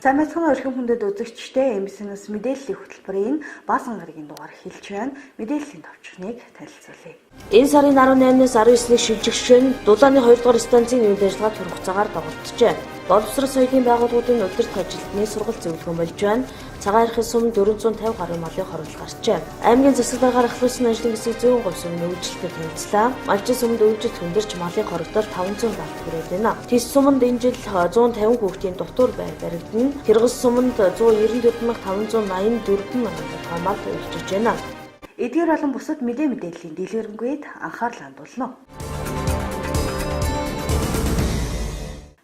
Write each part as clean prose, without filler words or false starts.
За мэцхэн өрхөн хүндэд үзэгчтэй MBC-нээс мэдээллийн хөтөлбөрийн баасан гарагийн дугаар эхэлж байна. Мэдээллийн товчрыг танилцуулъя. Энэ сарын 18-наас 19-ний шилжигчид нь дулааны 2 дугаар станцын үйл ажиллагаа турах цагаар дагуулжээ. Боловсрол соёлын байгууллагуудын удирдах ажилтны сургалт зөвлөгөө болж байна. Цагаан архын сум 450 гаруй малын хорвол гарчээ. Аймгийн засаг даргаар ахлуулсан ажлын хэсэг 100% сумын үйлчлэлтэй танилцлаа. Малчин сумд үйлчлэлт хүндэрч малын хоригдол 500 галт хүрээд байна. Тис суманд энэ жил 150 хүүхдийн дутуур байр баригдана. Тэргас суманд 194,584 мянган мал үйлчилж байна. Эдгээр болон бусад мэдээллийн дэлгэрэнгүй анхаарал хандуулна.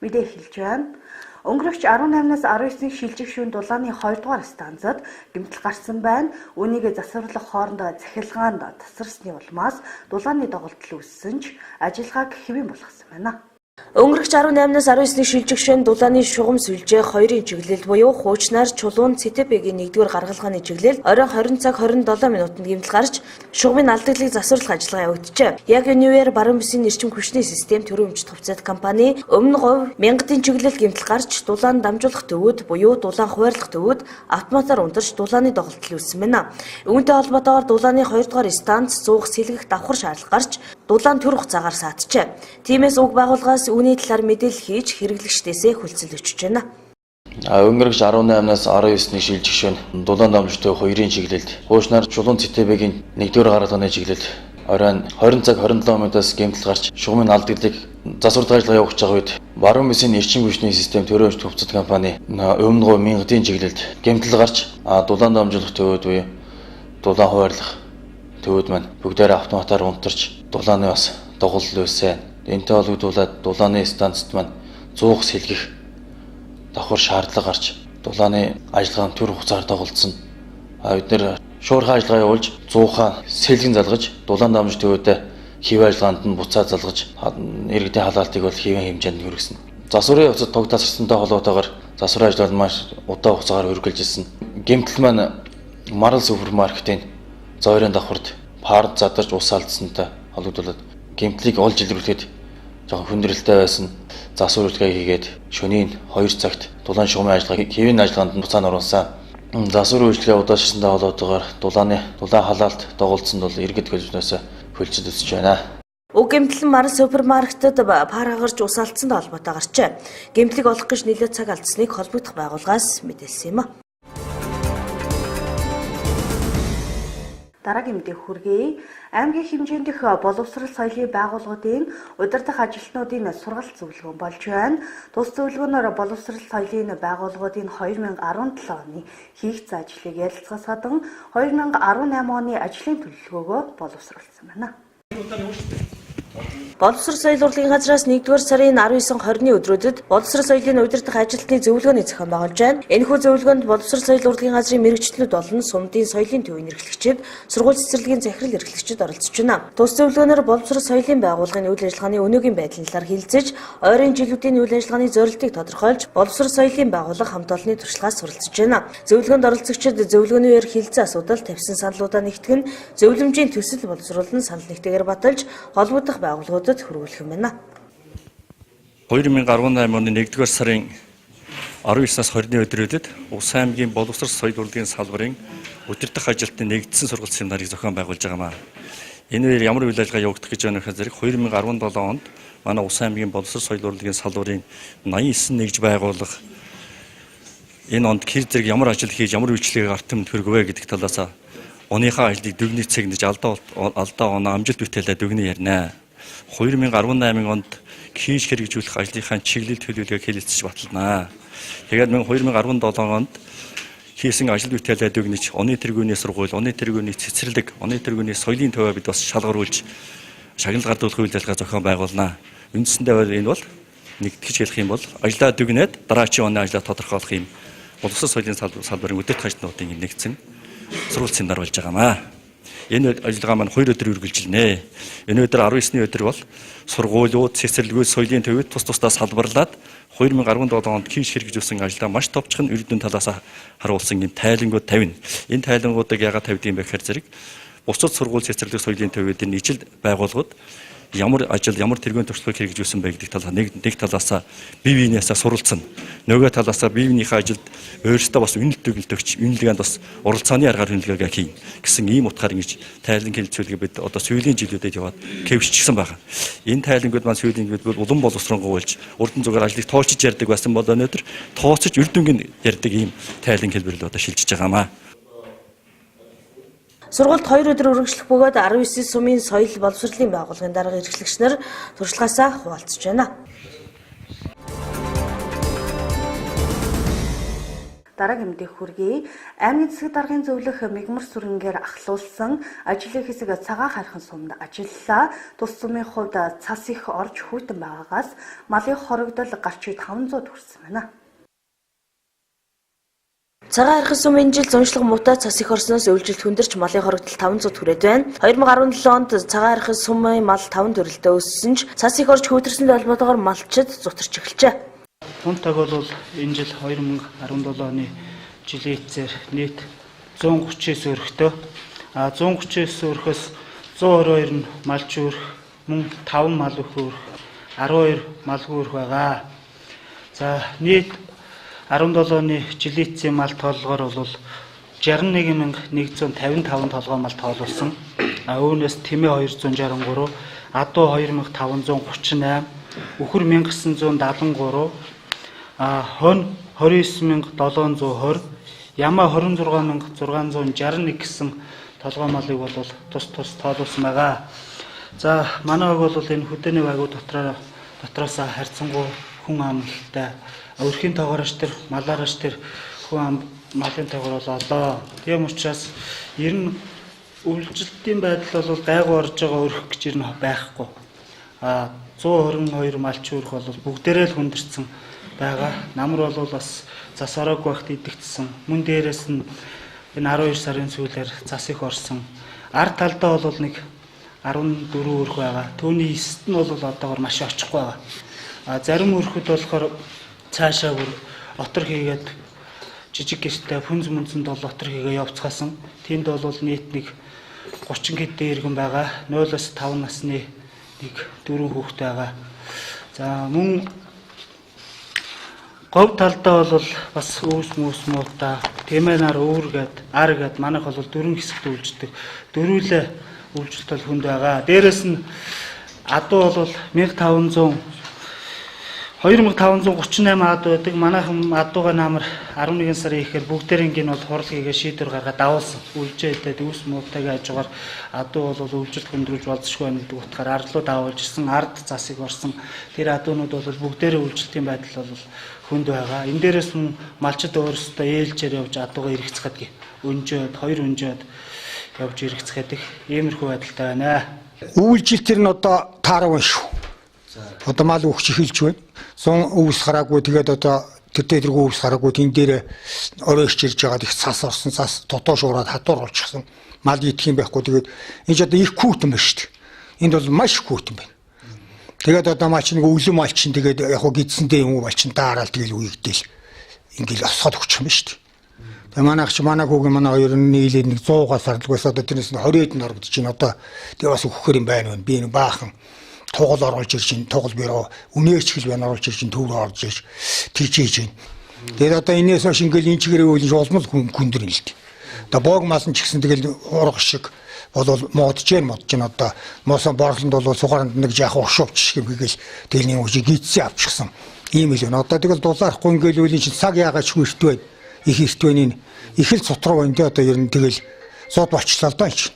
Мэдээ хэлж байна. Өнгөрөгч 18-наас 19-ний шилжих шөнө дулааны 2 дугаар станцад гэмтэл гарсан байна. Үүнийг засварлах хоорондоо захиргаанд тасарсны улмаас дулааны доголдол үүссэн ч ажиллагааг хэвэн болгосон байна. Өнгөрөгч 18-наас 19-ний шилжих шөнө дулааны шугам сүлжээ 2-ын чиглэл буюу хуучнаар чулуун ЦТП-гийн 1-р гаргалгааны чиглэл оройн 20 цаг 27 минутанд гэмтэл гарч шугамын алдагдлыг засварлах ажиллагаа явагдажээ. Яг энэ үеэр MBC-ийн эрчим хүчний систем төрийн өмчт хувьцаат компани өмнө говь мянгатын чиглэл гэмтэл гарч дулаан дамжуулах төвүүд буюу дулаан хуваарлах төвүүд автоматар унтарч дулааны доголдол үүссэн байна. Үүнтэй холбоотойгоор дулааны 2 дугаар станц зуух сэлгэх давхар шаардлага гарч дулаан төр хугацаагаар сааджээ. Тиймээс уг байгууллагаас үүний талаар мэдээлэл хийж хэрэглэгчдээсээ хүлцэл өчөж байна. Өнгөрөгч 18-наас 19-ний шилжих шөнө дулаан дамжуулалтын 2-ын чиглэлд хуучнаар чулуун ЦТП-гийн 1-р гаргалгааны чиглэлд оройн 20 цаг 27 минутаас гэмтэл гарч шугамын алдагдлыг засварлах ажиллагаа явуулж байгаа үед MBC-ийн эрчим хүчний систем төрийн өмчт хувьцаат компани өмнө говь мянгатын чиглэлд гэмтэл гарч дулаан дамжуулах төвүүд буюу дулаан хуваарлах төвүүд маань бүгдээрээ автоматар унтарч дулааны бас доголдол үүссэн. Энэтэй холбогдуулаад дулааны станцд маань зуух сэлгэх давхар шаардлага гарч дулааны ажиллагаанд төр хугацаар доголдсон. Бид нэр шуурхай ажиллагаа явуулж зуухаа сэлгэн залгаж дулаан дамжуулалт төвөдөө хэвийн ажиллагаанд нь буцаа залгаж иргэдийн халаалтыг бол хэвийн хэмжээнд хүргэсэн. Засварын явцад тог тасарсантай холбоотойгоор засварын ажиллагаанд маш удаан хугацаагаар үргэлжилсэн. Гэмтэл маань Марал супермаркетын зоорын давхарт пар задарч ус алдсантай холбогдуулаад гэмтлийг олж илрүүлэхэд жоохон хүндрэлтэй байсан. Засвар үйлдвэрээ хийгээд шөнийн 2 цагт дулаан шугамын ажиллагааг хэвийн ажиллагаанд нь буцаан оруулсан. Засвар үйлдвэрээ удаашрсантай холбоотойгоор дулаан халаалт доголдсонд бол иргэд хөлжнөөс хөлцөд өсөж байна. Уг гэмтэл нь Марал супермаркетад пар агарч ус алдсантай холбоотой гарчээ. Гэмтлийг олох гэж нэлээд цаг алдсныг холбогдох байгууллагаас мэдээлсэн юм. Дараагийн мэдээ хүргэе. Аймгийн хэмжээнд их боловсрол соёлын байгууллагуудын удирдах ажилтнуудын сургалт зөвлөгөө болж байна. Тус зөвлөгөөнөөр боловсрол соёлын байгууллагуудын 2017 оны хийгдсэн ажлыг ярилцахаас гадна 2018 оны ажлын төлөвлөгөөгөө боловсруулсан байна. Боловсрол соёл урлагийн газраас 1-р сарын 19-20-ны өдрүүдэд боловсрол соёлын удирдах ажилтны зөвлөгөөний зохион байгуулж байна. Энэхүү зөвлөгөөнд боловсрол соёл урлагийн газрын мэрэгчлүүд болон сумдын соёлын төвийн эрхлэгчид, сургууль цэцэрлэгийн захирал эрхлэгчид оролцож байна. Тус зөвлөгөөнөөр боловсрол соёлын байгууллагын үйл ажиллагааны өнөөгийн байдлын талаар хэлэлцэж, ойрын жилүүдийн үйл ажиллагааны зорилтыг тодорхойлж, боловсрол соёлын байгууллага хамт олонны туршлагаас суралцж байна. Зөвлөгөөнд оролцогчид зөвлөгөөний үеэр хэлэлцэн асуудал, тавьсан саналуудаа нэгтгэн, зөвлөмжийн төсөл боловсруулан санал нэгтэйгээр баталж, холбогдох байгууллагуудад хүргүүлэх юм байна. 2018 оны 1-р сарын 19-наас 20-ны өдрүүдэд Улс аймгийн боловсрол соёл урлагийн салбарын удирдах ажилтны нэгдсэн сургалт семинарыг зохион байгуулж байгаамаа. Энэ үеэр ямар үйл ажиллагаа явагдах гэж байна гэхээр 2017 онд манай Улс аймгийн боловсрол соёл урлагийн салбарын 89 нэгж байгууллага энэ онд хэр зэрэг ямар ажил хийж ямар үйлчлэгийг ард түмэнд хүргвэ гэдэг талаас оныхаа ажлыг дүгнэж цэгнэж алдаа оноо амжилт бүтээлээ дүгнэ ярина. 2018 онд хийж хэрэгжүүлэх ажлынхаа чиглэл төлөвлөгөөг хэлэлцэж баталнаа. Тэгээд 2017 онд хийсэн ажил бүтээлээ дүгнэж оны тэргүүний сургууль, оны тэргүүний цэцэрлэг, оны тэргүүний соёлын төвөө бид бас шалгаруулж шагнал гардуулах үйл ажиллагаа зохион байгуулнаа. Үндсэндээ энэ бол нэгтгэж хэлэх юм бол ажлаа дүгнээд дараачийн оны ажлаа тодорхойлох юм боловсрол соёлын салбарын удирдах ажилтнуудын нэгдсэн сургалт семинар болж байгаамаа. Энэ ажиллагаа маань 2 өдөр үргэлжилнэ. Энэ өдөр 19-ний өдөр бол сургуулиуд, цэцэрлэгүүд, соёлын төвүүд тус тусдаа салбарлаад 2017 онд хийж хэрэгжүүлсэн ажлаа маш товчхон эрдэнэ талаас харуулсан юм тайлангууд тавина. Энэ тайлангуудыг яагаад тавьдığım бэ гэхээр зэрэг бусад сургууль, цэцэрлэг, соёлын төвүүдийн ижил байгууллагууд ямар ажил, ямар тэргуун туршлагыг хэрэгжүүлсэн бэ гэдэг талаас нэг талаасаа бие биенээсээ суралцсан. Нөгөө талаасаа бие биенийхээ ажилд өөрсдөө бас үнэлт өгч, үнэлгээнд бас уралцааны аргаар үнэлгээгээ хийн гэсэн ийм утгаар ингэж тайлан хэлэлцүүлгээ бид одоо сүүлийн жилүүдэд яваад кэвшчихсэн байна. Энэ тайлангууд маань сүүлийн жилүүд бол улам боловсронгуйлж, урдан зүгээр ажлыг тоолчиж ярьдаг байсан бол өнөөдөр тооцож үр дүнгийн ярьдаг ийм тайлан хэлбэрлэл одоо шилжиж байгаамаа. Сургуульд 2 өдөр үргэлжлэх бөгөөд 19 сумын соёл боловсролын байгууллагын дарга эрхлэгч нар туршлагаасаа хуваалцж байна. Дараагийн мэдээ хүргэе. Аймгийн засаг даргын зөвлөх мигмар сүрэнгээр ахлуулсан ажлын хэсэг цагаан хархан сумд ажиллалаа. Тус сумын хувьд цас их орж хүйтэн байгаагаас малын хорогдол гарчид 500 хүрсэн байна. Цагаан хархан сумын жил зуншлаг муутай цас их орсноос үйлжилт хүндэрч малын хорогдол 500 хүрээд байна. 2017 онд цагаан хархан сумын мал 5 төрөлтөө өссөн ч цас их орж хүйтэрсэнд холбоотойгоор малчид зутарч эхэлжээ. Тунтаг бол энэ жил 2017 оны жилийн эцээр нийт 139 өрхтөө 139 өрхөөс 122 нь малч өрх, мөн 5 мал өрх, 12 малгүй өрх байгаа. За нийт 17 оны жилийн эцсийн мал тоолгоор бол 61155 толгой мал тоолуулсан. Үүнээс тэмээ 263, адуу 2538, үхэр 1973, хонь 29720, ямаа 26661 гэсэн толгой малыг бол тус тоолуулсан байгаа. За манай бол энэ хөдөөний байгуу дотроос харьцангуй хүн амлалтай өрхийн тоогоорч тэр малаарч тэр хүн ам малын тоогоор бол олоо. Тийм учраас ер нь үйлчлэлтийн байдал бол гайгүй орж байгаа өрх гэж ер нь байхгүй. 122 малч өрх бол бүгдээрээ л хүндэрсэн байгаа. Намар бол бас зас ороог багт идэгдсэн. Мөн дээрээс нь энэ 12 сарын сүүлээр зас их орсон. Ард талдаа бол нэг 14 өрх байгаа. Түүний эсэст нь бол одоогор маш очихгүй байгаа. Зарим өрхөд болохоор цаашаа бүр отор хийгээд жижиг гэртээ хүнз мөнцөнд бол отор хийгээ явцгаасан. Тэнд бол нийт нэг 30 гэдэ иргэн байгаа. 0-5 насны нэг 4 хүүхэд байгаа. За мөн говь талдаа бол бас үүс муутай тэмээнаар өөргээд ар гээд манайх бол 4 хэсэгт үйлждэг. Дөрвөлээ үйлчлэлт бол хүнд байгаа. Дээрэс нь адуу бол 2538 адуу байдаг. Манайхан адууга намар 11 сарын ихээр бүгдээрийн гин бол хурал хийгээ шийдвэр гаргаад давуулсан. Үлжээдээд үүс муутайгийн хажуугаар адуу бол үйлчлэлт хөндрүүлж болзошгүй байна гэдэг утгаар арлуу давуулж ирсэн, ард засыг орсон. Тэр адуунууд бол бүгдээрээ үйлчлэлтийн байдал бол хүнд байгаа. Энэ дээрээс нь малчид өөрсдөө ээлжээр явж адууга эргэцгээд өнжөөд 2 өнжөөд явж эргэцгээд иймэрхүү байдалтай байна. Үйлчлэлтэр нь одоо таарав шүү. Одоо мал өгч эхэлж байна. 100 өвс хараагүй тэгээд одоо тэр дээргүй өвс хараагүй тэн дээр оройч ирж байгаа их цас орсон, цас дотоош ураад хатуур болчихсон. Мал идэх юм байхгүй тэгээд энэ ч одоо их хүүтэн байна шүү дээ. Энд бол маш хүүтэн байна. Тэгээд одоо малч нэг өвлөн малч чинь тэгээд яг хоо гидсэндээ юм уу малч чинь даараал тэгэл үегдэл ингээл осгоод өгчих юм шүү дээ. Тэгээ манай хүүгийн манай хоёр нь нийлээд нэг 100-аас сарлгаас одоо тэрнээс нь 20-д нь орогдож байна. Одоо тэгээ бас өгөхөр юм байна. Би нэг баахан тугал оруулж ирж чинь тугал бюро үнээч хэл байна оруулж ирж чинь төв рүү орж ирж тийчээж байна. Тэгээд одоо энэс хойш ингээл энэ чигээр үйл улмал хүндэр нь л дээ. Одоо боог масан ч гэсэн тэгэл урга шиг бол модж байна одоо мосон борлонд бол сугаранд нэг яах уршууч шиг хийгээл тэгэл нэг үжиг гидсэн авчихсан. Ийм л байна. Одоо тэгэл дулаарахгүй ингээл үйл чинь цаг яагаад хүрт байна. Их эрт байна. Их л сотроо байна. Одоо ер нь тэгэл сууд болчлаа л да чи.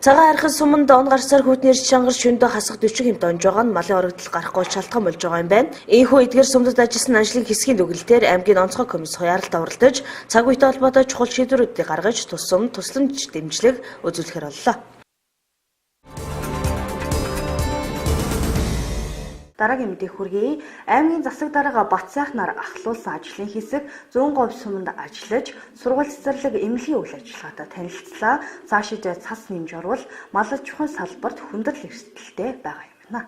Цагаан хархан суманд он гарсаар хүйтнэр чангар шөндөө хасах 40 хэмт онж байгаа нь малын орогдол гарахгүй шалтгаан болж байгаа юм байна. Ийхүү эдгээр сумдад ажилласан ажлын хэсгийн дүгнэлтээр аймгийн онцгой комисс хуяаралд оролдож цаг үетэй холбоотой чухал шийдвэрүүдийг гаргаж тусламж дэмжлэг үзүүлэхээр боллоо. Дараагийн мэдээ хүргэе. Аймгийн засаг дарга Батсайх нар ахлуулсан ажлын хэсэг 100% суманд ажиллаж, сургууль цэцэрлэг эмнэлгийн үйл ажиллагаатай танилцлаа. Цаашид цас нэмж орвол малч чухал салбарт хүндрэл эрсдэлтэй байгаа юм байна.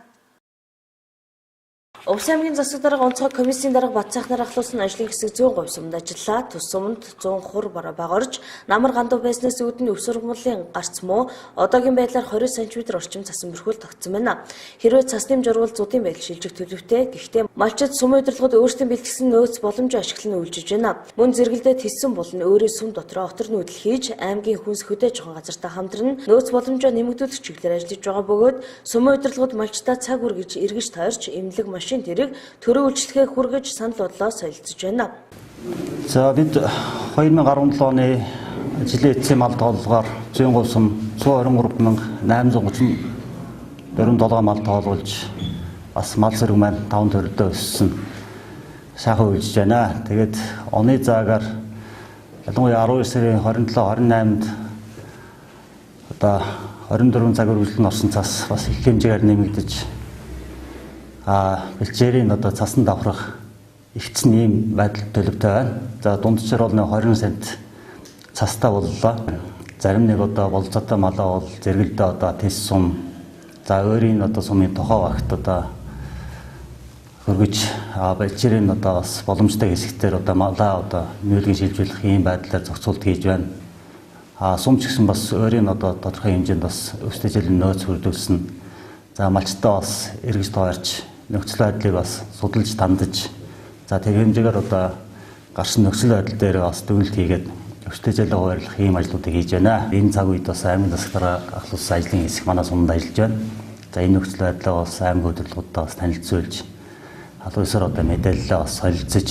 Увс аймгийн засаг дарга онцгой комиссийн дарга Батцайхнаар ахлуулсан ажлын хэсэг 100% сумд ажиллаа. Тус сумд 100 хур бараа багорж, намар ганду байснаас үүдэн өв сургуулийн гарц муу одоогийн байдлаар 20 см орчим цасан бэрхүүл тогтсон байна. Хэрвээ цасны журвал зуудын байдал шилжих төлөвтэй. Гэхдээ малчид сумын удирдлагууд өөрсдийн бэлтгэсэн нөөц боломжоо ашиглан үйлчилж байна. Мөн зэрэгэлдээ тиссэн болон өөрөө сум дотроо отор нүүдэл хийж аймгийн хүнс хөдөө жоохон газартаа хамтран нөөц боломжоо нэмэгдүүлэх чиглэлээр ажиллаж байгаа бөгөөд сумын удирдлагууд малчдаа цаг үргэж эргэж тойрч эмнэлэг машин тэрэг төрөө үйлчлэгээ хүргэж санал бодлоо солилцож байна. За бид 2017 оны жилийн эцсийн мал тооллогоор 100% сум 123,837 мал тоолуулж бас мал зэрэг маань 5 төрөлдөө өссөн сайхан үйлжж байна. Тэгээд оны заагаар ялангуяа 12 сарын 27-28-нд одоо 24 цаг үргэлжлэн орсон цас бас их хэмжээгээр нэмэгдэж бэлчээрийн одоо цасан давхрах ихсэн ийм байдал төлөвтэй байна. За дунджаар бол 20 цент цастаа боллоо. Зарим нэг одоо болцоотой малаа бол зэрэгэлдээ одоо тис сум. За өөрийн одоо сумын тохоо багт одоо хөргөж бэлчээрийн одоо бас боломжтой хэсэгтэр одоо малаа одоо нүүлгэн шилжүүлэх ийм байдлаар зохицуулт хийж байна. Сум ч гэсэн бас өөрийн одоо тодорхой хэмжээнд бас өвсдөжлийн нөөц хүрдүүлсэн. За малчтаа бас эргэж тойрч нөхцөл байдлыг бас судалж тандаж за тэр хэмжээгээр одоо гарсан нөхцөл байдал дээр бас дүгнэлт хийгээд өвсдөжлөө хуваарлах ийм ажлуудыг хийж байна. Энэ цаг үед бас аймгийн засаг дарга ахлуулсан ажлын хэсэг манай сумд ажиллаж байна. За энэ нөхцөл байдлаа бас аймгийн удирдлагуудаа бас танилцуулж халуусаар одоо мэдээлэлээ бас солилцож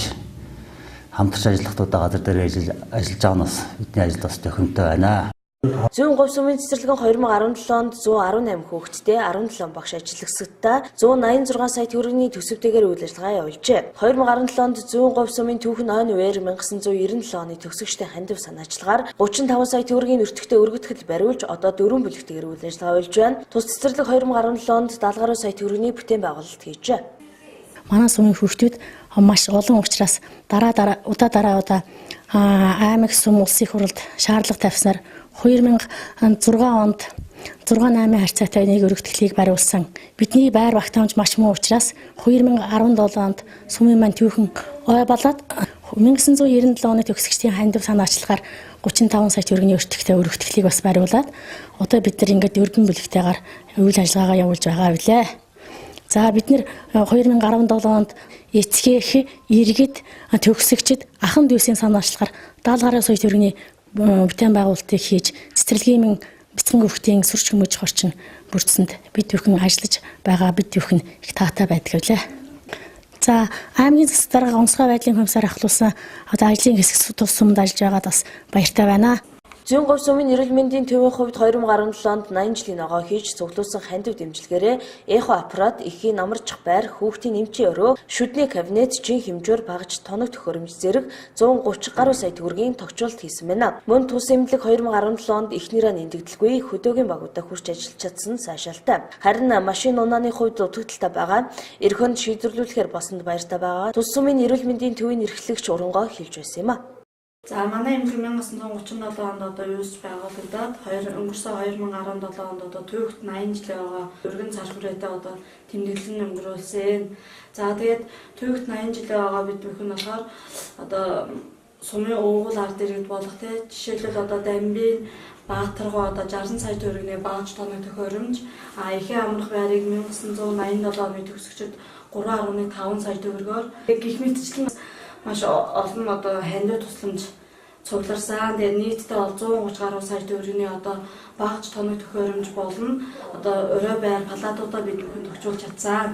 хамтарч ажиллахдаа газар дээр ажиллаж байгаа нь бас бидний ажил бас тохиомтой байна. 100% сумын цэцэрлэгэн 2017 онд 118 хүүхэдтэй 17 багш ажиллагсадтай 186 сая төгрөгийн төсөвтэйгээр үйл ажиллагаа явуулжээ. 2017 онд 100% сумын түүхэн он үеэр 1997 оны төгсөгчтэй хандив санаачлагаар 35 сая төгрөгийн өртөгтэй өргөтгөл бариулж одоо 4 бүлэгтэйгээр үйл ажиллагаа явуулж байна. Тус цэцэрлэг 2017 онд 70 гаруй сая төгрөгийн бүтээн байгуулалт хийжээ. Манай сумын хүүхдүүд маш олон учраас удаа аймаг сум улсын хурлд шаардлага тавьснаар 2006 онд 6-8 харьцаатай нэг өргөтгөлийг бариулсан. Бидний байр багтаамж маш муу учраас 2017 онд сумын маань түүхэн ой болоод 1997 оны төгсөгчдийн хандив санаачлагаар 35 сая төгрөгийн өртөгтэй өргөтгөлийг бас бариулаад одоо бид нар ингээд өргөн бүлэгтэйгээр үйл ажиллагаагаа явуулж байгаа билээ. За бид нэр 2017 онд эцгийнх иргэд төгсөгчд ахан дүүсийн санаачлагаар 70 гаруй сая төгрөгийн бүтээн байгуулалтыг хийж цэцэрлэгийн бяцхан хүүхдийн сурч хүмүүж хорчин бүрдсэнд бид бүхэн ажиллаж байгаа бид бүхэн их таатай байдаг үлээ. За аймгийн засаг дарга онцгой байдлын комиссар ахлуулсан одоо ажлын хэсэг тус сумд ажиллаж байгаад бас баяртай байна. 100% сумын эрүүл мэндийн төвийн хувьд 2017 онд 80 жилийн ногоо хийж цуглуулсан хандив дэмжлэгээрээ эхо аппарат, эхийн намарчих байр, хүүхдийн эмчийн өрөө, шүдний кабинет, жин хэмжүүр багж тоног төхөөрөмж зэрэг 130 гаруй сая төгрөгийн тогтчуулт хийсэн байна. Мөн тус эмнэлэг 2017 онд эхнэрээ нэндэгдэлгүй хөдөөгийн багуудаа хүрч ажиллаж чадсан сайшаалтай. Харин машин унааны хувьд дутагдaltaй байгаа. Эх хонд шийдвэрлүүлэхээр босонд баяртай байгаа. Тус сумын эрүүл мэндийн төвийн эрхлэгч урангоо хэлж байсан юм а. За манай эмнэлэг 1937 онд одоо юусч байгуулагдаад өнгөрсөн 2017 онд одоо түүхт 80 жилийн байгаа өргөн цар хүрээтэй одоо тэмдэглэн өнгөрүүлсэн. За тэгээд түүхт 80 жилийн байгаа бид бүхэн болохоор одоо сумын уугуул ард иргэд болох те жишээлбэл одоо Дамбын Баатаргоо одоо 60 сая төгрөгийн багж тоног төхөөрөмж эхийн амрах байрыг 1987 оны төгсөгчд 3.5 сая төгрөгөөр гих мэтчлэн маш олон одоо хандив тусламж цугларсан. Тэгээд нийтдээ 130 гаруй сая төгрөгийн одоо багж тоног төхөөрөмж болон одоо өрөө байр палатуудаа бид бүхэн төгжүүлж чадсан.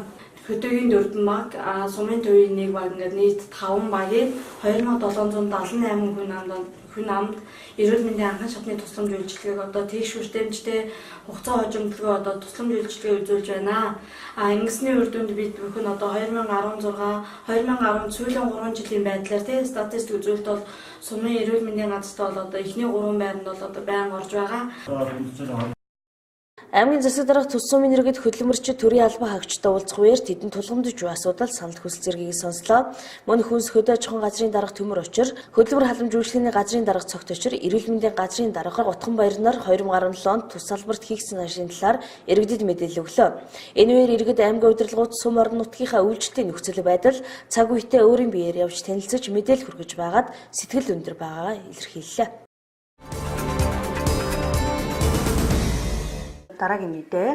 Хөдөөгийн 4 баг, сумын төвийн 1 баг ингээд нийт 5 багийн 2778 хүн амд эрүүл мэндийн анхан шатны тусламж үйлчилгээг одоо тэгш хүртээмжтэй хугацаа хожимдлогоо одоо тусламж үйлчилгээ үзүүлж байна. Ингэсний үр дүнд бид бүхэн одоо 2016 сүүлийн 3 жилийн байдлаар статистик үзүүлэлт бол сумын эрүүл мэндийн газарт бол одоо эхний 3 байранд бол одоо байнга орж байгаа. Аймгийн засаг дарга тус сумын иргэд хөдөлмөрчид төрийн албан хаагчтай уулзах үеэр тэдэнд тулгамдж буй асуудал санал хүсэл зэргийг сонслоо. Мөн хүнс хөдөө аж ахуйн газрын дарга Төмөр Учир, хөдөлмөр халамж үйлчлэгийн газрын дарга Цогт Учир, эрүүл мэндийн газрын дарга Утган Баяр нар 2017 онд тус салбарт хийгдсэн ажлын талаар иргэдэд мэдээлэл өглөө. Энэ үеэр иргэд аймгийн удирдлагууд сум орон нутгийнхаа үйлчлэлийн нөхцөл байдал, цаг үетэй өөрийн биеэр явж танилцаж мэдээлэл хүргэж байгаад сэтгэл өндөр байгаагаа илэрхийллээ. Дараагийн мэдээ.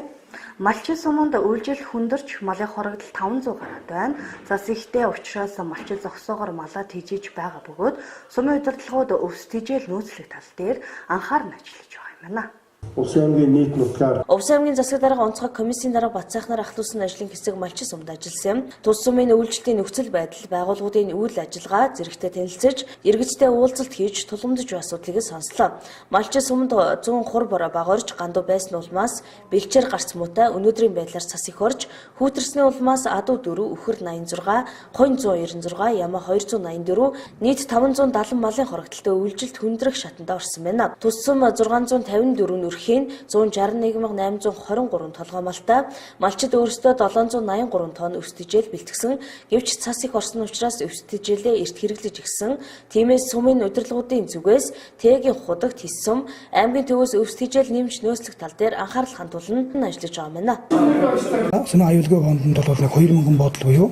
Малчин суманд үйлжил хүндэрч малын хорогдол 500 гаруйд байна. Зас ихтэй учраас малчин зогсоогоор малаа тэжээж байгаа бөгөөд сумын удирдлагууд өвс тэжээл нөөцлөх тал дээр анхааран ажиллаж байгаа юм байна. Улсын аймгийн нийт нутгаар Улсын аймгийн засаг дарга онцгой комиссийн дарга Бацаахнаар ахлуулсан ажлын хэсэг малчин сумд ажилласан юм. Тус сумын үйлчлэлийн нөхцөл байдал, байгууллагуудын үйл ажиллагаа зэрэгтэй танилцж, иргэдтэй уулзалт хийж тулгамдж буй асуудлыг сонслоо. Малчин сумд 100 хур бороо багорж, ганду байсан улмаас бэлчээр гарц муутай өнөөдрийн байдлаар цас их орж, хүүтэрсний улмаас адуу 4, үхэр 86, хонь 196, яма 284, нийт 570 малын хорогдолтой үйлжилт хүндрэх шатанд орсон байна. Тус сум 654 өрхийн 161,823 толгой малтай, малчид өөрсдөө 783 тонн өвс тэжээл бэлтгэсэн. Гэвч цас их орсон учраас өвс тэжээлээ эрт хэрэглэж ирсэн. Тиймээс сумын удирдлагуудын зүгээс Тэгийн худаг Тис сум аймгийн төвөөс өвс тэжээл нэмж нөөцлөх тал дээр анхаарал хандуулан ажиллаж байгаа юм байна. Сумын аюулгүй бондонд бол 2000 бодол буюу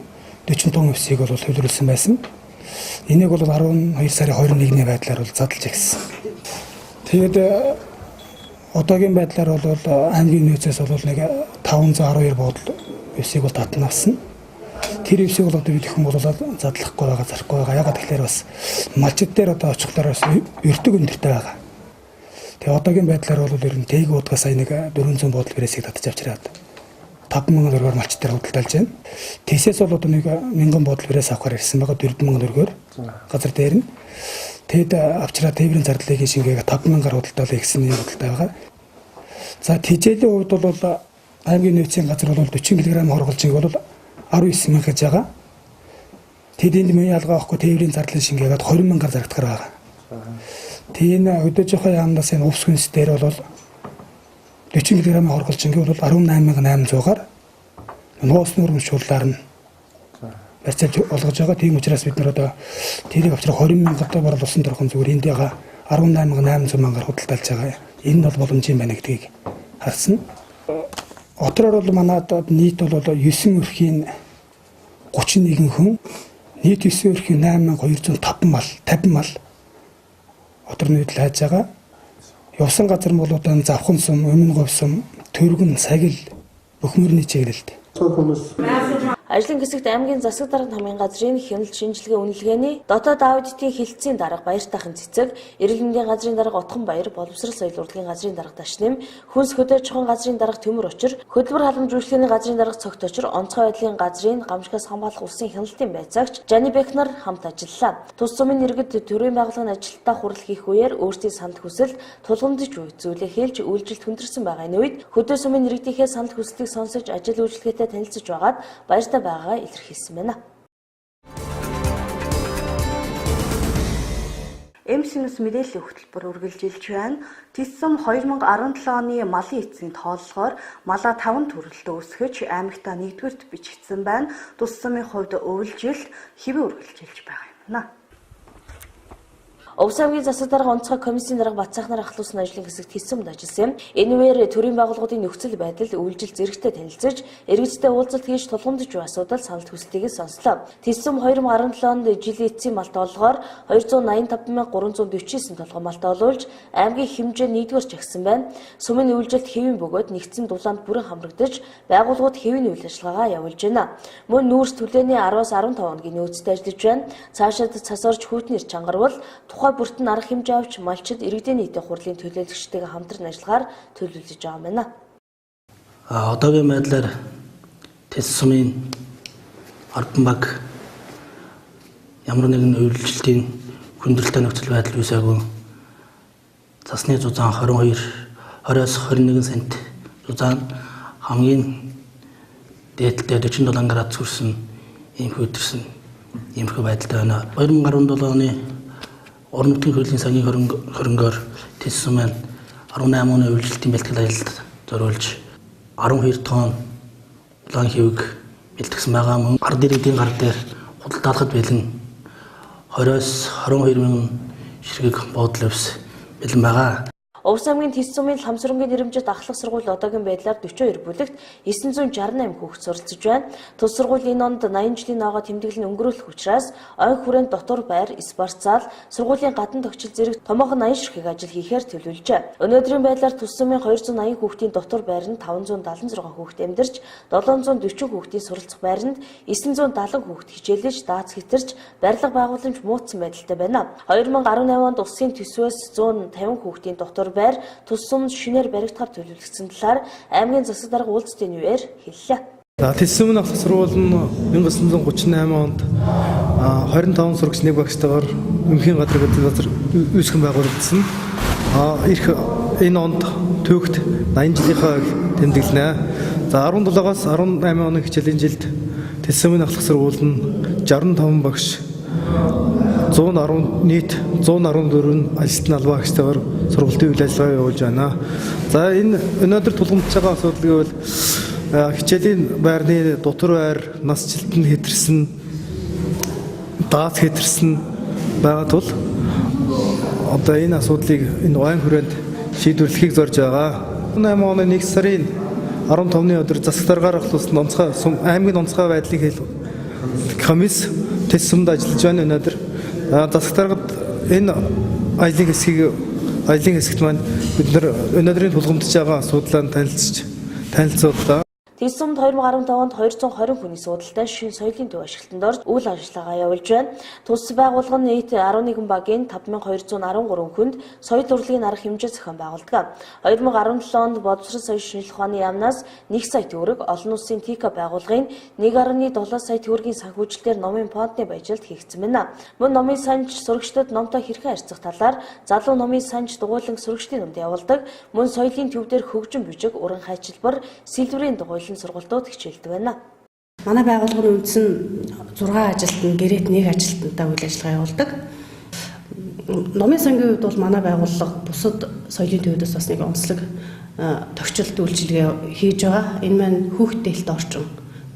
40 тонн өвсийг бол төвлөрүүлсэн байсан. Энийг бол 12 сарын 21-ний байдлаар бол задлж ирсэн. Тэгээд одоогийн байдлаар бол аймгийн нөөцөөс бол нэг 512 бодол өвсийг бол татнавсан. Тэр өвсийг бол одоо бид их болоод задлахгүй байгаа, зарахгүй байгаа. Ягаад гэхээр бас малчид дээр одоо очихлоор бас өртөг өндөртэй байгаа. Тэгээ одоогийн байдлаар бол ер нь Тээг удгаас сая нэг 400 бодол гэрээсийг татж авчираад 5000 төгрөгөөр малчид дээр худалдалж байна. Тэсээс бол одоо нэг 1000 бодол гэрээс авахар ирсэн байгаа 4000 төгрөгөөр газар дээр нь. Тэд авчраа тээврийн зардлыг шингээгээ 5000-аар худалдаалаа гэсэн юм худалдаа байгаа. За тэжээлийн хувьд бол аймгийн нөөцийн газар бол 40 кг хорголжийг бол 19,000 гэж байгаа. Тэдэнд мөн ялгаа авахгүй тээврийн зардлыг шингээгээд 20,000-аар зарагдахаар байгаа. Тийм өдөөж явах яамнаас энэ өвс хүнс дээр бол 40 кг хорголжийг бол 18,800-аар нуус нуурмшууллаар нь барьцаалж олгож байгаа. Тийм учраас бид нар одоо тэрийг авчраа 20,000-аар борлуулсан дөрхөн зүгээр энд яга 18,800-аар худалдалж байгаа. Энэ нь бол боломж юм байна гэдгийг харсан. Отроор бол манайд нийт бол 9 өрхийн 31 хүн, нийт 9 өрхийн 8205 мал, 50 мал отрны хөдөл хайж байгаа. Явсан газар нь бол одоо завхан сум, өмнө говь сум, төргөн, сагил бүх мөрний чиглэлд. Ажлын хэсэгт аймгийн засаг дарга намын газрын хяналт шинжилгээ үнэлгээний дотоод аудитын хилцээний дарга Баяртайхан цэцэг, эрүүл мэндийн газрын дарга Утган Баяр, боловсрол соёл урлагийн газрын дарга Дашнэм, хүнс хөдөө аж ахуйн газрын дарга Төмөр Учир, хөдөлмөр халамж үйлчлэгийн газрын дарга Цогт Учир, онцгой байдлын газрын гамшигаас хамгаалах улсын хяналтын байцаагч Жанибек нар хамт ажиллалаа. Тус сумын иргэд төрийн байгууллагын ажилтнаа хүрэл хийх үеэр өөрсдийн санал хүсэл тулгамдж буй зүйлээ хэлж үйлжилт хүндэрсэн байгаа. Энэ үед хөдөө сумын иргэдийнхээ санал хүслийг сонсож ажил үйлчлэгээтэй танилцж байгаад баяртай байгаагаа илэрхийлсэн байна. MBC-с мэдээллийн хөтөлбөр үргэлжилж байна. Тис сум 2017 оны малын эцсийн тооллогоор малаа 5 төрөлтөд өсгөж аймагтаа 1-р бичигдсэн байна. Тус сумын хувьд өвлжилт хэвэн үргэлжилж байгаа юм байна. Улсын аймгийн засаг дарга онцгой комиссийн дарга Бацаахнаар ахлуулсан ажлын хэсэг Тис сумд ажилласан юм. Энэ үеэр төрийн байгууллагуудын нөхцөл байдал, үйлжилт зэрэгтэй танилцж, иргэдтэй уулзалт хийж тулгамдж буй асуудал санал хүслийг сонслоо. Тис сум 2017 онд жилийн эцсийн мал тооллогоор 285,349 толгой малтай олуулж, аймгийн хэмжээ 1-р жагсан байна. Сумын үйлжилт хэвэн бөгөөд нэгдсэн дулаанд бүрэн хамрагдаж, байгууллагууд хэвийн үйл ажиллагаагаа явуулж байна. Мөн нүүрс түлээний 10-аас 15 хоногийн нөөцтэй ажиллаж байна. Цаашид цас орж хүүтнэр чангарвал тухай бүртэн арга хэмжээ авч малчид иргэдийн нийтийн хурлын төлөөлөгчтэйгээ хамтран ажиллагаар төлөвлөж байгаа юм байна. Одоогийн байдлаар Тис сумын ордон баг ямар нэгэн үйлчлэлийн хүндрэлтэй нөхцөл байдал үүсээгүй. Засны зузаан 20-оос 21 цент зузаан хамгийн дээдэлтэй 47 градус хүрсэн ийм хөдөрсөн иймэрхүү байдалтай байна. 2017 оны орон нутгийн хуулийн сангийн хөрөнгөөр Тис сумын 18 оны үйлчлэлийн бэлтгэл ажилд зориулж 12 тонн улаан хэвэг бэлтгэсэн байгаа. Мөн ард иргэдийн гар дээр худалдаалахад бэлэн 20-с 22 мянган ширхэг буудлын өвс бэлэн байгаа. Увс аймгийн Тэс сумын Ламсрынгийн нэрэмжит ахлах сургууль одоогийн байдлаар 42 бүлэгт 968 хүүхэд суралцж байна. Тус сургууль энэ онд 80 жилийн ногоо тэмдэглэн өнгөрүүлэх учраас ойн хүрээнд дотор байр, спорт зал, сургуулийн гадна тогтчил зэрэг томоохон 80 ширхэг ажил хийхээр төлөвлөжээ. Өнөөдрийн байдлаар Тэс сумын 280 хүүхдийн дотор байранд 576 хүүхэд амьдарч, 740 хүүхдийн суралцах байранд 970 хүүхэд хичээлж, дац хэтэрч, барилга байгууламж муутсан байдалтай байна. 2018 онд улсын төсвөөс 150 хүүхдийн дотор байр Тэс сумд шинээр баригдахаар төлөвлөгдсөн талаар аймгийн засаг дарга уулзалтын үеэр хэллээ. Тэс сумын ахлах сургууль нь 1938 онд 25 сурагч нэг багштайгаар өмхийн газар үүсгэн байгуулагдсан. Энэ онд төвөгт 80 жилийнхаа тэмдэглэнэ. За 17-аас 18 оны хичээлийн жилд Тэс сумын ахлах сургууль нь 65 багш 114 ажилтны албан агчтайгаар сургалтын үйл ажиллагаа явуулж байна. За энэ өнөөдөр тулгамдж байгаа асуудал гэвэл хичээлийн байрны дотор байр нас жилтэн хэтэрсэн, дац хэтэрсэн байгаа тул одоо энэ асуудлыг энэ ойн хүрээнд шийдвэрлэхийг зорж байгаа. 8 оны 1 сарын 15-ны өдөр засаг даргаар ахлуулсан аймгийн онцгой байдлыг комисс Тэс сумд ажиллаж байна өнөөдөр. Засаг даргад энэ ажлын хэсэгт маань бид нар өнөөдрийн тулгамдж байгаа асуудлаа танилцууллаа. Тэс сумд 2015 онд 220 хүний суудалтай шинэ соёлын төв ашиглалтанд орж үйл ажиллагаа явуулж байна. Тус байгууллага нь нийт 11 багийн 5213 хүнд соёл урлагийн арга хэмжээ зохион байгуулдаг. 2017 онд боловсрол соёл шинжилх ухааны яамнаас 1 сая төгрөг, олон улсын ТИКА байгууллагын 1.7 сая төгрөгийн санхүүжилтээр номын фондны баяжилт хийгдсэн байна. Мөн номын санж сурагчдад номтой хэрхэн харьцах талаар залуу номын санж дугуйлан сурагчдын номд явуулдаг. Мөн соёлын төв дээр хөгжин бүжиг, уран хайчилбар, сэлбэрийн дугуйлан сургалтууд хичээлдэг байна. Манай байгууллагын үндсэн 6 ажилтан, гэрээт 1 ажилтантай үйл ажиллагаа явуулдаг. Номын сангийн хувьд бол манай байгууллага бусад соёлын төвөөс бас нэг онцлог тогтчлт үйлчилгээ хийж байгаа. Энэ маань хүүхдэд дээлт орчин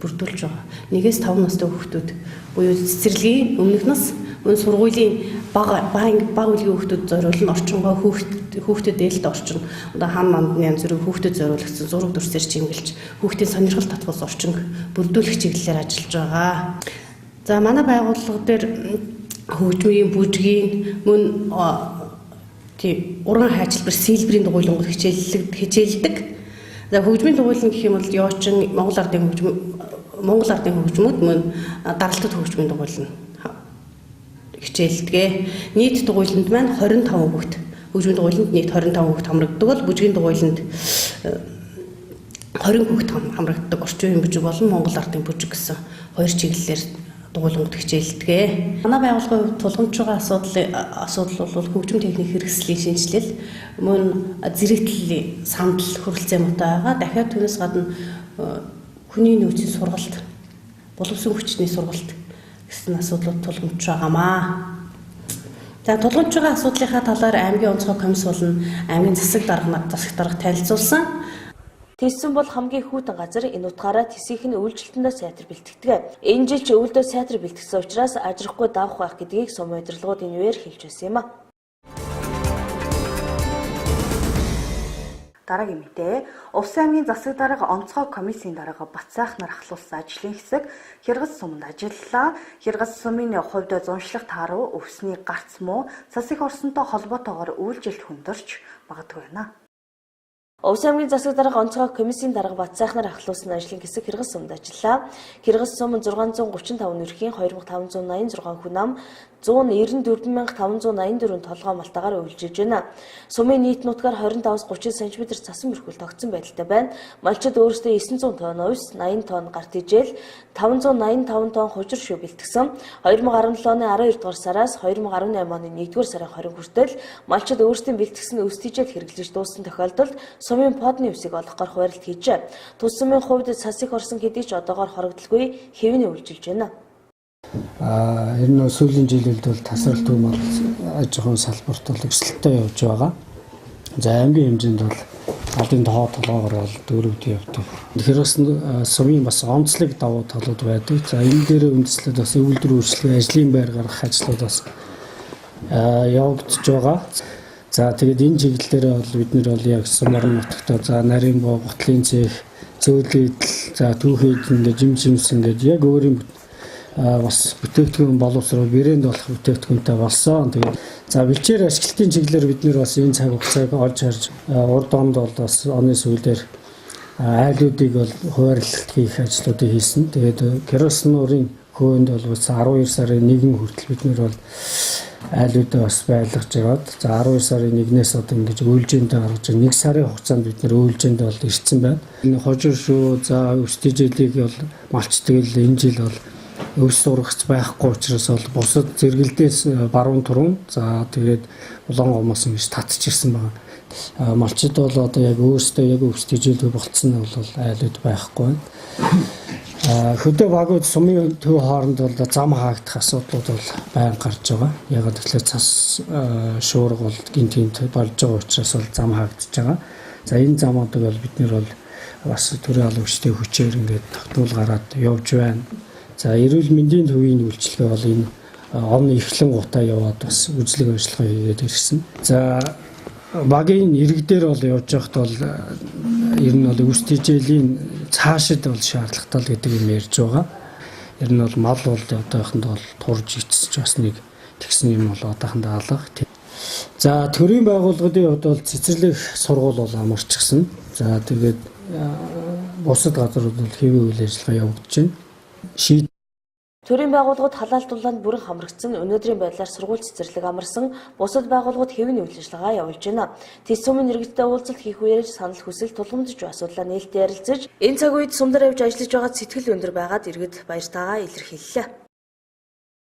бүрдүүлж байгаа. 1-5 настай хүүхдүүд буюу цэцэрлэгийн өмнөх нас, мөн сургуулийн бага үеийн хүүхдүүд зориулн орчингой хүүхдэд дээлт орчин. Одоо хан мандны янз бүрийн хүүхдэд зориулагдсан зураг дүрсээр чимгэлж хүүхдийн сонирхол татвас орчин бүрдүүлэх чиглэлээр ажиллаж байгаа. За манай байгууллага дээр хөгжмийн, бүжгийн, мөн уран хайчилбар, сэлбэрийн дугуйлангууд хичээлдэг. За хөгжмийн дугуйлан гэх юм бол Йоочин, Монгол ардын хөгжмүүд мөн даралтад хөгжмийн дугуйлан хичээлдэг. Нийт дугуйланд маань 25 хүүхэд. Хөгжмийн дугуйланд нийт 25 хүүхэд хамрагддаг бол бүжгийн дугуйланд 20 хүүхэд хамрагддаг. Орчин үеийн бүжиг болон Монгол ардын бүжиг гэсэн хоёр чиглэлээр дугуйлангууд хичээлдэг. Манай байгууллагын хувьд тулгамдж байгаа асуудал бол хөгжим техник хэрэгслийн шинжилэл, мөн зэрэгтлэлийн сандал хөрөлцөө муутай байгаа. Дахиад түүнээс гадна хүний нөөцийн сургалт, боловсон хүчний сургалт гэсэн асуудлууд тулгамдж байгаамаа. За тулгамдж байгаа асуудлынхаа талаар аймгийн онцгой комисс болон аймгийн засаг дарга танилцуулсан. Тэс сум бол хамгийн хүйтэн газар. Энэ утгаараа Тэсийнх нь үйлчлэлтэндээ сайтар бэлтгэдэг. Энэ жил ч өвөлдөө сайтар бэлтгэсэн учраас ажрахгүй давах байх гэдгийг сумын удирдлагууд энэ үеэр хэлж байсан юм а. Дараагийн мэдээ. Увс аймгийн засаг дарга онцгой комиссийн дарга Батсайх нар ахлуулсан ажлын хэсэг Хэрэгс суманд ажиллалаа. Хэрэгс сумын хувьд зуншлах тааруу өвсний гарц муу цас их орсонтой холбоотойгоор үйлжилт хүндэрч магадгүй байна. Увс аймгийн засаг дарга онцгой комиссийн дарга Батсайх нар ахлуулсан ажлын хэсэг Хэрэгс суманд ажиллалаа. Хэрэгс сум 635 нэрхийн 2586 хүн ам 194,584 толгой малтаагаар үйлчилж байна. Сумын нийт нутгаар 25-30 см цасан мөрхөл тогтсон байдалтай байна. Малчид өөрсдөө 900 тонн овс, 80 тонн гар тижэл, 585 тонн хужир шүү бэлтгэсэн. 2017 оны 12 дугаар сараас 2018 оны 1 дугаар сарын 20 хүртэл малчид өөрсдийн бэлтгэсэн өвс тижэл хэрэглэж дууссан тохиолдолд сумын подны өвсийг олгохоор хуваарлт хийжээ. Тус сумын хувьд цас их орсон хэдий ч одоогоор хорогдолгүй хэвний үйлчилж байна. Энэ нь сүүлийн жилүүд бол тасралт төв аж ахуйн салбарт бол өсөлттэй явж байгаа. За аймгийн хэмжээнд бол алын тоо толгоогоор бол дөрөвд явдаг. Тэгэхээр бас сумын бас онцлог давуу талууд байдаг. За энэ дээр үндэслээд бас өвлдөр үйлчлэгээ ажлын байр гаргах ажлууд бас явагдаж байгаа. За тэгээд энэ чиглэлээр бол бид нэр бол яг сумар нутагтаа за нарийн боо гутлын цех зөөлөдөл за түүхэд ингээд жимс ингээд яг өөрийн бас бүтээгдэхүүн боловсрол брэнд болох бүтээгдэхүүнтэй болсон. Тэгээд за бэлчээр ашиглалтын чиглэлээр бид нэр бас энэ цаг хугацааг олж харж урд онд бол бас оны сүүлээр айлуудыг бол хуваарлалт хийх ажлуудыг хийсэн. Тэгээд керосин нуурын хөөнд бол бас 12 сарын 1 хүртэл бид нэр бол айлуудаа бас байлгаж байгаад за 12 сарын 1-ээс одоо ингэж үйлжиндээ гаргаж 1 сарын хугацаанд бид нэр үйлжиндээ бол ирсэн байна. Энэ хожир шүү за өсдөжлийг бол малчдаг л энэ жил бол өвс сургац байхгүй учраас бол бусад зэрэгэлдээс баруун турун за тэгээд улаан гомоос ингэж татчихсан байна. Малчид бол одоо яг өөрсдөө яг өвсдөжлийг болцсон нь бол айлууд байхгүй байна. Хөдөө багууд сумын төв хооронд бол зам хаагдах асуудлууд бол байнга гарч байгаа. Яг тэгэхээр цас шуурга бол гинтийн болж байгаа учраас бол зам хаагдж байгаа. За энэ замуудыг бол бид нэр бол бас төрийн албан хүчтэй хүчээр ингээд тогтмол гараад явж байна. За эрүүл мэндийн төвийн үйлчилгээ бол энэ он эхлэн гутаа яваад бас үзлэг ажиллагаа хийгээд ирсэн. За багийн иргэдээр бол явж байхад бол ер нь бол өвсдөжлийн цаашид бол шаардлагатай л гэдэг юм ярьж байгаа. Ер нь бол мал бол одоохонд бол турж ицсэж бас нэг тэгсэн юм бол одоохонд алга. За төрийн байгууллагын хувьд бол цэцэрлэг сургууль бол амарчсан. За тэгээд бусад газрууд бол хэвийн үйл ажиллагаа явагдаж байна. Төрийн байгууллагууд халаалтуулаад бүрэн хамрагдсан өнөөдрийн байдлаар сургууль цэцэрлэг амарсан бусад байгууллагууд хэвийн үйл ажиллагаа явуулж байна. Тэс сумын иргэдтэй уулзалт хийх үеэр санал хүсэл тулгамдж асуудлаа нээлттэй ярилцаж энэ цаг үед сум дээр явж ажиллаж байгаа сэтгэл өндөр байгаад иргэд баяртайгаа илэрхийллээ.